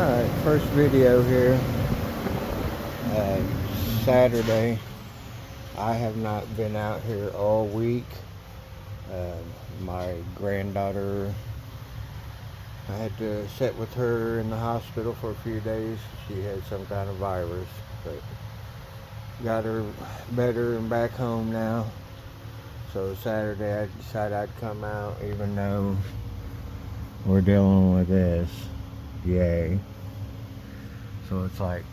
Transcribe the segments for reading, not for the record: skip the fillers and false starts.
Alright, first video here. Saturday. I have not been out here all week. My granddaughter, I had to sit with her in the hospital for a few days. She had some kind of virus, but got her better and back home now. So Saturday I decided I'd come out, even though we're dealing with this. Yay. So it's like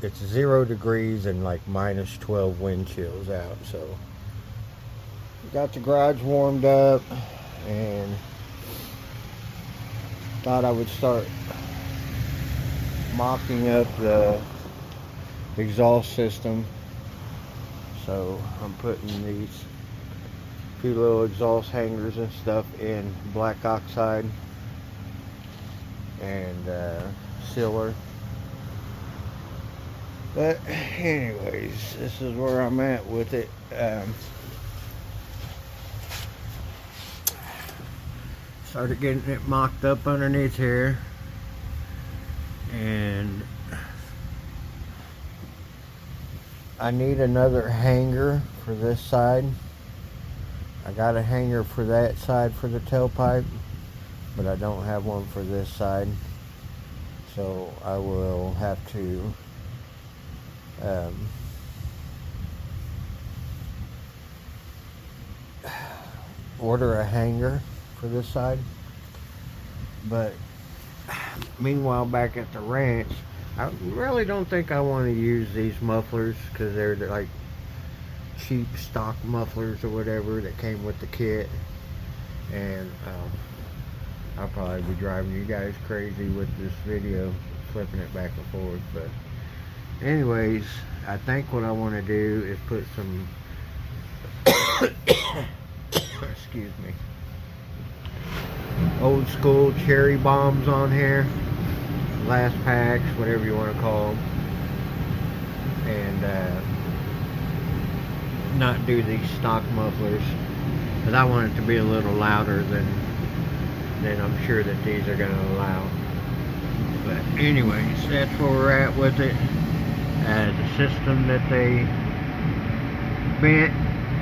it's 0 degrees and like minus 12 wind chills out. So got the garage warmed up and thought I would start mocking up the exhaust system. So I'm putting these few little exhaust hangers and stuff in black oxide and sealer. But anyways, this is where I'm at with it. Started getting it mocked up underneath here, and I need another hanger for this side. I got a hanger for that side for the tailpipe, but I don't have one for this side. So I will have to order a hanger for this side. But meanwhile, back at the ranch, I really don't think I want to use these mufflers, because they're like cheap stock mufflers or whatever that came with the kit, and I'll probably be driving you guys crazy with this video, flipping it back and forth. But anyways, I think what I want to do is put some excuse me, old school cherry bombs on here, last packs, whatever you want to call them, and not do these stock mufflers, because I want it to be a little louder than I'm sure that these are going to allow. But anyways, that's where we're at with it. The system that they bent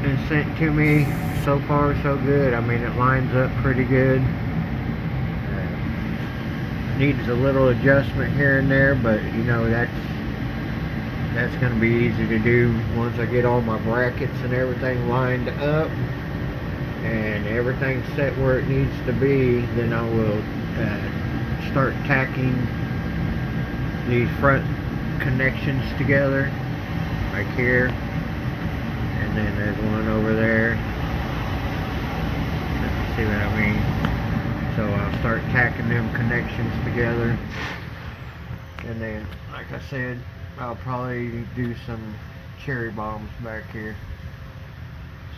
and sent to me, so far so good. I mean, it lines up pretty good. Needs a little adjustment here and there, but you know, that's going to be easy to do once I get all my brackets and everything lined up and everything set where it needs to be. Then I will start tacking these front connections together, like here, and then there's one over there. See what I mean? So I'll start tacking them connections together, and then, like I said, I'll probably do some cherry bombs back here.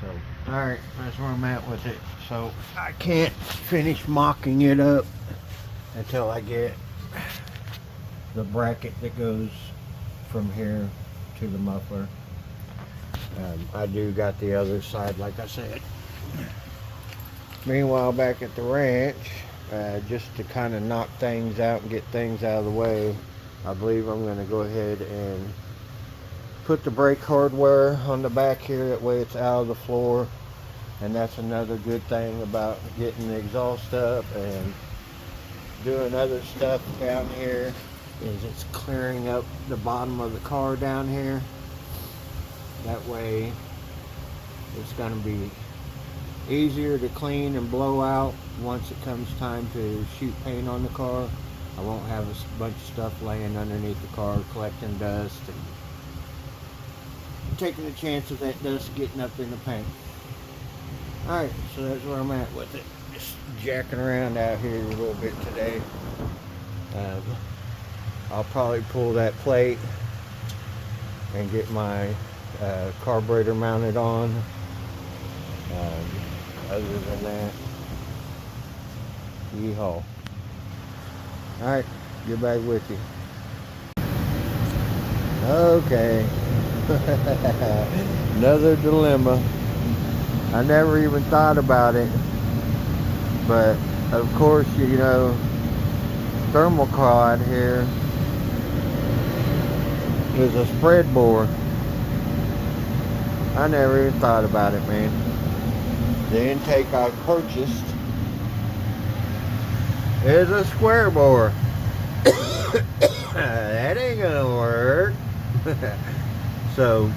So, alright, that's where I'm at with it. So I can't finish mocking it up until I get the bracket that goes from here to the muffler. I do got the other side, like I said. Meanwhile, back at the ranch, just to kind of knock things out and get things out of the way, I believe I'm going to go ahead and put the brake hardware on the back here. That way it's out of the floor. And that's another good thing about getting the exhaust up and doing other stuff down here, is it's clearing up the bottom of the car down here. That way it's going to be easier to clean and blow out once it comes time to shoot paint on the car. I won't have a bunch of stuff laying underneath the car collecting dust and taking the chance of that dust getting up in the paint. Alright, so that's where I'm at with it. Just jacking around out here a little bit today. I'll probably pull that plate and get my carburetor mounted on. Other than that, yeehaw. Alright, get back with you. Okay. Another dilemma. I never even thought about it, but Of course, you know, thermal cod here is a spread bore. I never even thought about it, man. The intake I purchased is a square bore. That ain't gonna work. So,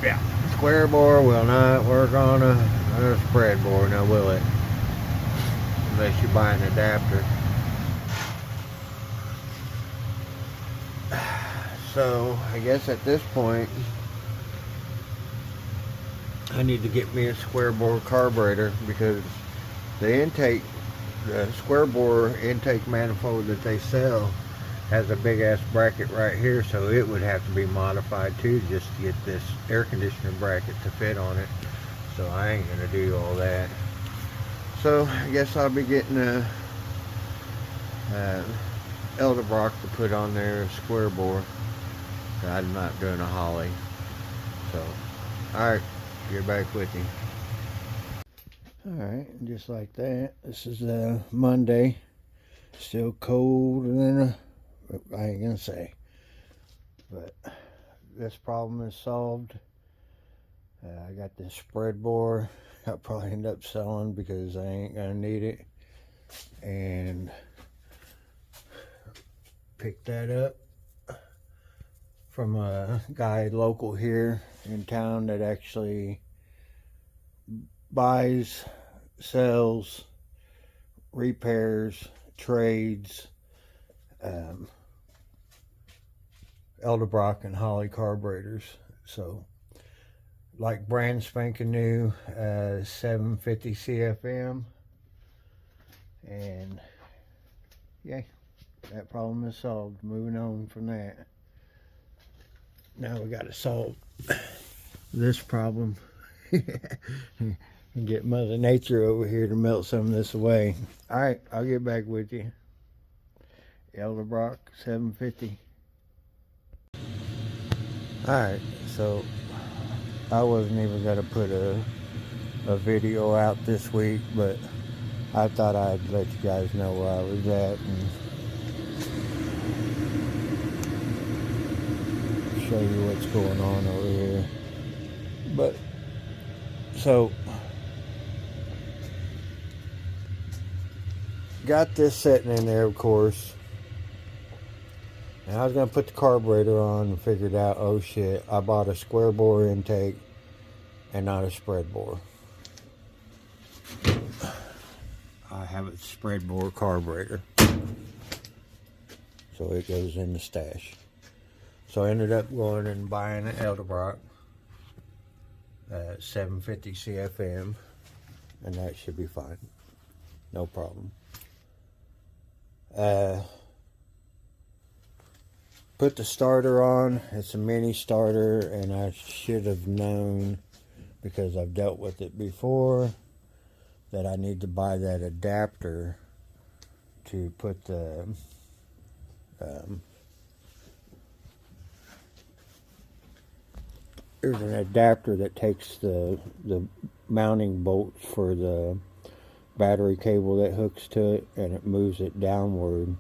yeah, square bore will not work on a spread bore, now will it? Unless you buy an adapter. So, I guess at this point, I need to get me a square bore carburetor, because the square bore intake manifold that they sell has a big ass bracket right here, so it would have to be modified too, just to get this air conditioner bracket to fit on it. So I ain't gonna do all that. So I guess I'll be getting a Elderbrock to put on there, a square bore. I'm not doing a Holly. So, alright, get back with you. Alright, just like that. This is Monday. Still cold, and then I ain't gonna say. But this problem is solved. I got this spread bore. I'll probably end up selling because I ain't gonna need it. And picked that up from a guy local here in town that actually buys, sells, repairs, trades Elderbrock and Holly carburetors. So, like brand spanking new 750 CFM, and yeah, that problem is solved. Moving on from that. Now we got to solve this problem and get Mother Nature over here to melt some of this away. Alright, I'll get back with you. Elderbrock 750. Alright, so I wasn't even going to put a video out this week, but I thought I'd let you guys know where I was at and show you what's going on over here. But so got this sitting in there, of course, and I was gonna put the carburetor on and figured out, oh shit, I bought a square bore intake and not a spread bore. I have a spread bore carburetor, so it goes in the stash. So I ended up going and buying an Elderbrock 750 CFM, and that should be fine. No problem. Put the starter on. It's a mini starter, and I should have known, because I've dealt with it before, that I need to buy that adapter to put the there's an adapter that takes the mounting bolts for the battery cable that hooks to it, and it moves it downward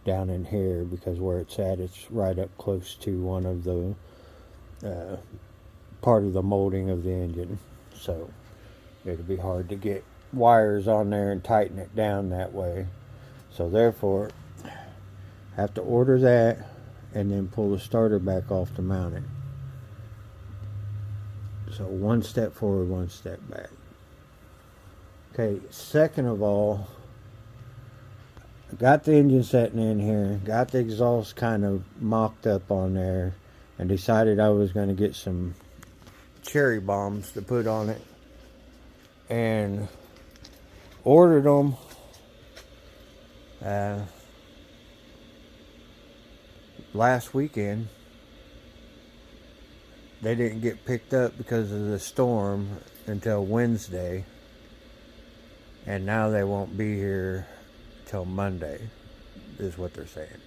down in here, because where it's at, it's right up close to one of the part of the molding of the engine. So it'll be hard to get wires on there and tighten it down that way. So therefore, have to order that and then pull the starter back off to mount it. So one step forward, one step back. Okay, second of all, I got the engine setting in here, got the exhaust kind of mocked up on there, and decided I was going to get some cherry bombs to put on it, and ordered them last weekend. They didn't get picked up because of the storm until Wednesday, and now they won't be here till Monday, is what they're saying.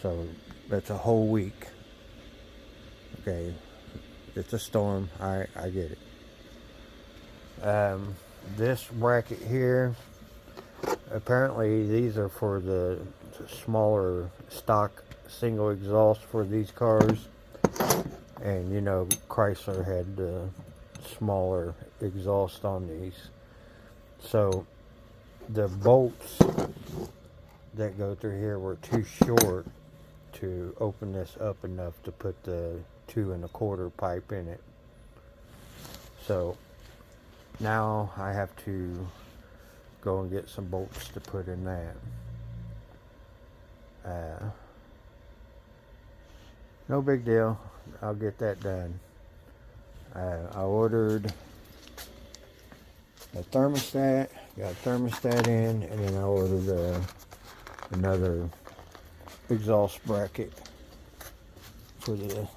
So that's a whole week. Okay, It's a storm. I get it. This bracket here, apparently these are for the smaller stock single exhaust for these cars. And you know, Chrysler had the smaller exhaust on these. So the bolts that go through here were too short to open this up enough to put the 2 1/4 pipe in it. So now I have to go and get some bolts to put in that. No big deal. I'll get that done. I ordered a thermostat, got a thermostat in, and then I ordered another exhaust bracket for the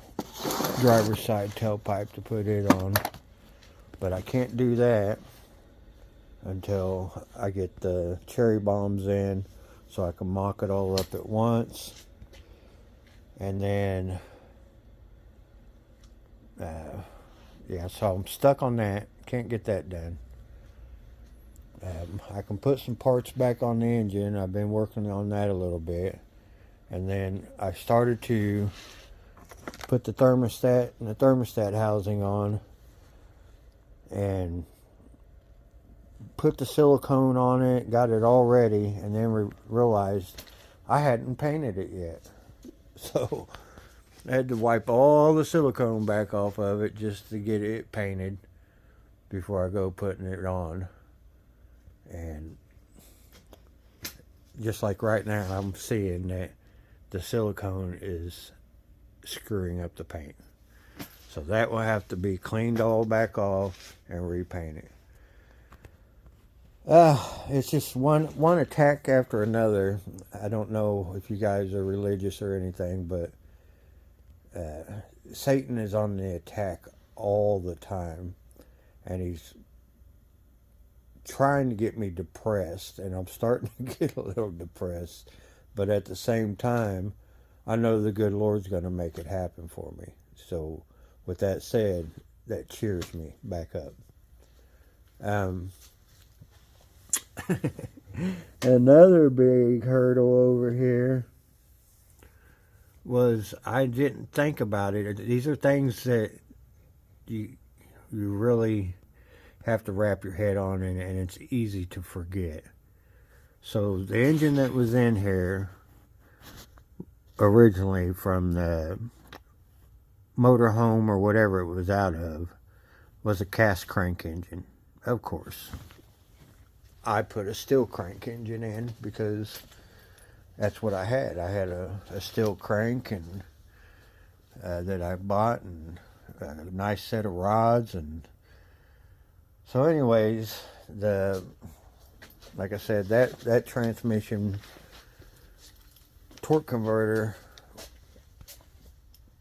driver's side tailpipe to put it on. But I can't do that until I get the cherry bombs in so I can mock it all up at once. And then, yeah, so I'm stuck on that. Can't get that done. I can put some parts back on the engine. I've been working on that a little bit. And then I started to put the thermostat and the thermostat housing on and put the silicone on it, got it all ready, and then realized I hadn't painted it yet. So I had to wipe all the silicone back off of it just to get it painted before I go putting it on. And just like right now, I'm seeing that the silicone is screwing up the paint. So that will have to be cleaned all back off and repainted. It's just one attack after another. I don't know if you guys are religious or anything, but Satan is on the attack all the time, and he's trying to get me depressed, and I'm starting to get a little depressed. But at the same time, I know the good Lord's going to make it happen for me. So with that said, that cheers me back up. Another big hurdle over here was I didn't think about it. These are things that you really have to wrap your head on, and it's easy to forget. So the engine that was in here originally from the motorhome or whatever it was out of was a cast crank engine. Of course, I put a steel crank engine in because that's what I had. I had a steel crank and that I bought, and a nice set of rods. And so anyways, like I said, that transmission torque converter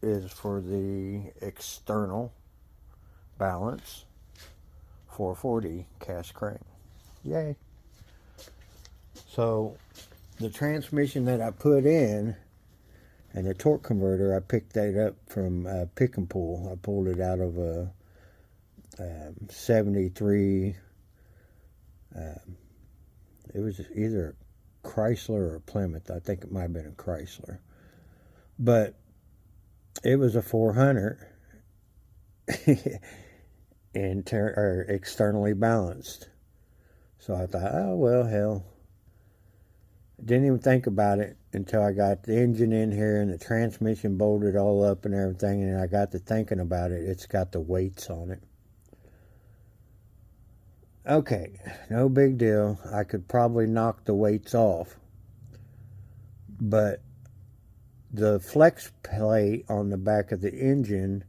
is for the external balance 440 cast crank. Yay. So the transmission that I put in and the torque converter, I picked that up from Pick and Pull. I pulled it out of a 73, it was either Chrysler or Plymouth. I think it might have been a Chrysler. But it was a 400 externally balanced. So I thought, oh, well, hell. Didn't even think about it until I got the engine in here and the transmission bolted all up and everything. And I got to thinking about it. It's got the weights on it. Okay, no big deal. I could probably knock the weights off. But the flex plate on the back of the engine,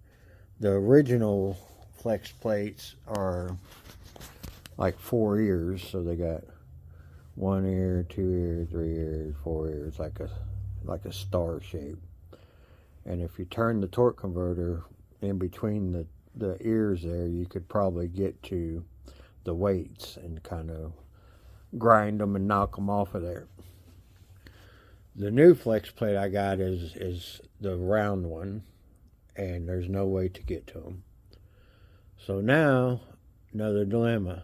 the original flex plates are like 4 ears. So they got 1 ear, 2 ears, 3 ears, 4 ears, like a star shape. And if you turn the torque converter in between the ears there, you could probably get to the weights and kind of grind them and knock them off of there. The new flex plate I got is the round one, and there's no way to get to them. So now, another dilemma.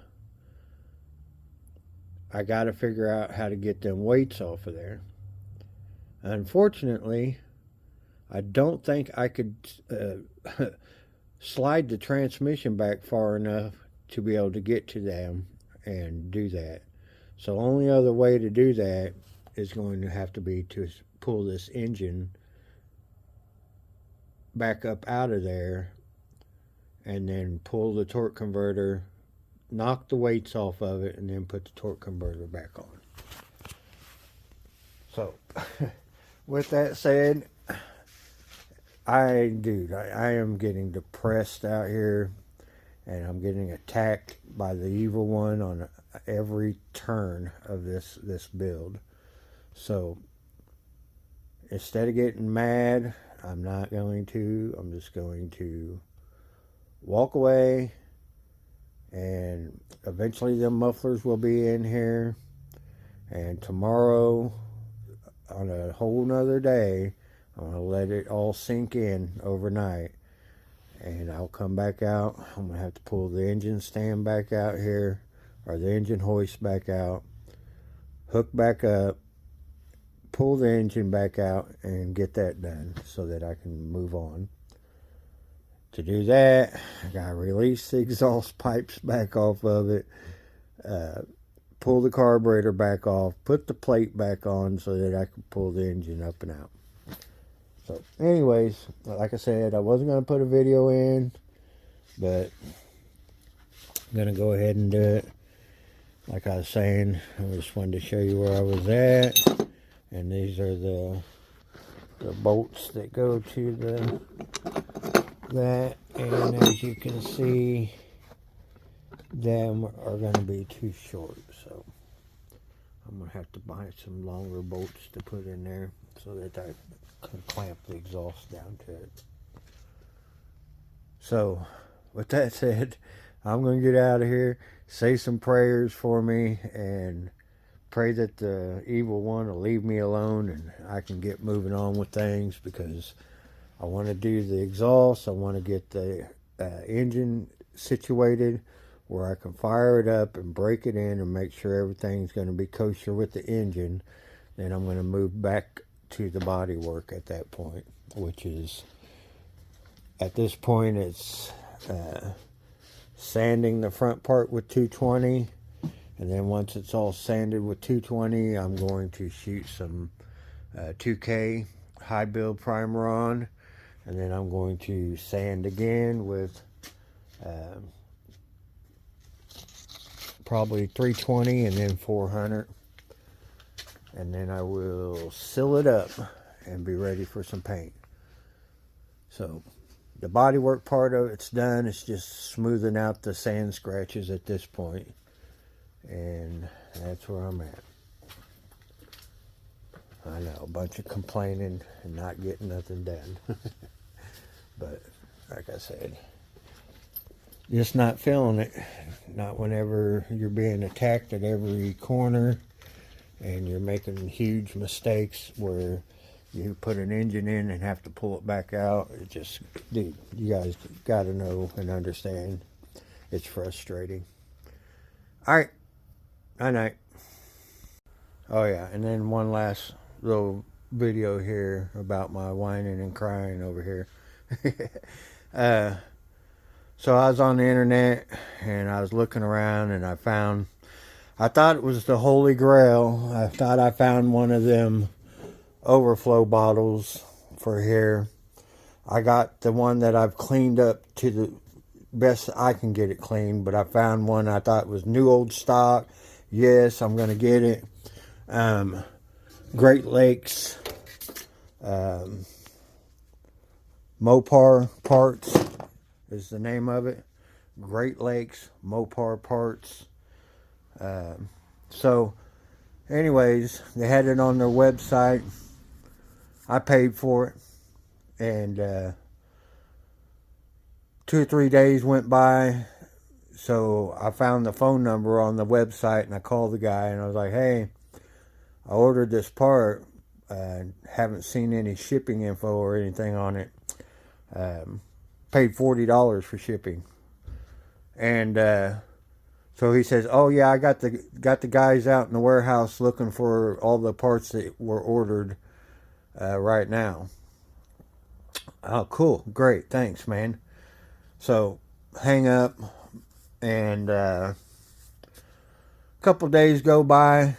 I got to figure out how to get them weights off of there. Unfortunately, I don't think I could slide the transmission back far enough to be able to get to them and do that. So only other way to do that is going to have to be to pull this engine back up out of there and then pull the torque converter, knock the weights off of it, and then put the torque converter back on. So with that said, I am getting depressed out here, and I'm getting attacked by the evil one on every turn of this build. So instead of getting mad, I'm not going to. I'm just going to walk away, and eventually the mufflers will be in here, and tomorrow, on a whole nother day, I'm going to let it all sink in overnight, and I'll come back out. I'm going to have to pull the engine stand back out here, or the engine hoist back out, hook back up, pull the engine back out, and get that done so that I can move on. To do that, I got to release the exhaust pipes back off of it, pull the carburetor back off, put the plate back on so that I can pull the engine up and out. So anyways, like I said, I wasn't going to put a video in, but I'm going to go ahead and do it. Like I was saying, I just wanted to show you where I was at. And these are the bolts that go to that. And as you can see, them are going to be too short. So I'm going to have to buy some longer bolts to put in there so that I can clamp the exhaust down to it. So with that said, I'm going to get out of here, say some prayers for me, and pray that the evil one will leave me alone and I can get moving on with things, because I want to do the exhaust. I want to get the engine situated where I can fire it up and break it in and make sure everything's going to be kosher with the engine. Then I'm going to move back to the body work at that point, which is, at this point, it's sanding the front part with 220. And then once it's all sanded with 220, I'm going to shoot some 2K high build primer on. And then I'm going to sand again with probably 320 and then 400. And then I will seal it up and be ready for some paint. So the bodywork part of it's done. It's just smoothing out the sand scratches at this point. And that's where I'm at. I know, a bunch of complaining and not getting nothing done. But like I said, just not feeling it. Not whenever you're being attacked at every corner and you're making huge mistakes where you put an engine in and have to pull it back out. It just, dude, you guys got to know and understand. It's frustrating. All right. Night. Oh yeah, and then one last little video here about my whining and crying over here. So I was on the internet and I was looking around and I thought it was the Holy Grail. I thought I found one of them overflow bottles for here. I got the one that I've cleaned up to the best I can get it clean, but I found one I thought was new old stock. Yes, I'm going to get it. Great Lakes Mopar Parts is the name of it. Great Lakes Mopar Parts. So, anyways, they had it on their website. I paid for it. And 2 or 3 days went by. So I found the phone number on the website and I called the guy and I was like, hey, I ordered this part. Haven't seen any shipping info or anything on it. Paid $40 for shipping. And so he says, "Oh yeah, I got the guys out in the warehouse looking for all the parts that were ordered right now." Oh, cool, great, thanks, man. So hang up, and a couple days go by,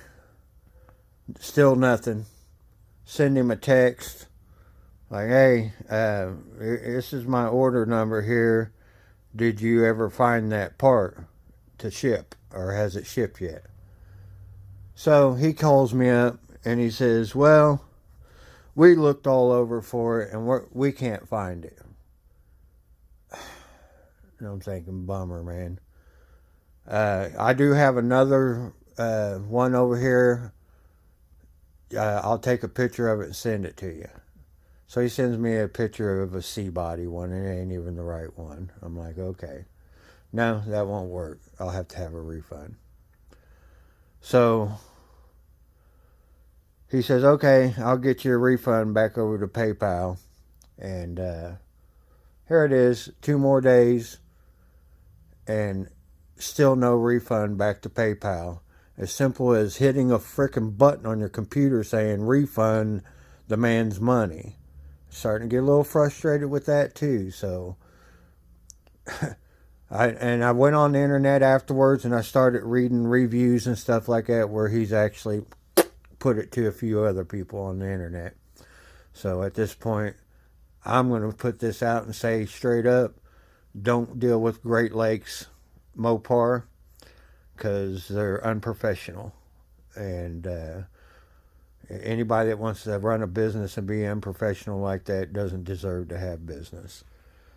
still nothing. Send him a text like, "Hey, this is my order number here. Did you ever find that part to ship, or has it shipped yet?" So he calls me up and he says, "Well, we looked all over for it and we can't find it." And I'm thinking, bummer, man. I do have another one over here. I'll take a picture of it and send it to you. So he sends me a picture of a C-body one, and it ain't even the right one. I'm like, okay. No, that won't work. I'll have to have a refund. So he says, "Okay, I'll get your refund back over to PayPal." And here it is, 2 more days, and still no refund back to PayPal. As simple as hitting a frickin' button on your computer saying refund the man's money. Starting to get a little frustrated with that too. So I went on the internet afterwards and I started reading reviews and stuff like that where he's actually put it to a few other people on the internet. So at this point, I'm going to put this out and say straight up, don't deal with Great Lakes Mopar, because they're unprofessional. And anybody that wants to run a business and be unprofessional like that doesn't deserve to have business.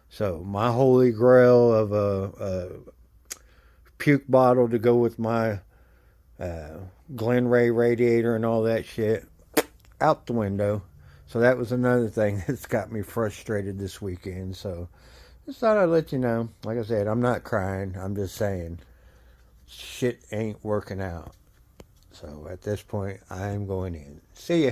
So my holy grail of a puke bottle to go with my Glen Ray radiator and all that shit, out the window. So that was another thing that's got me frustrated this weekend. So just thought I'd let you know. Like I said, I'm not crying. I'm just saying shit ain't working out. So at this point, I'm going in. See ya.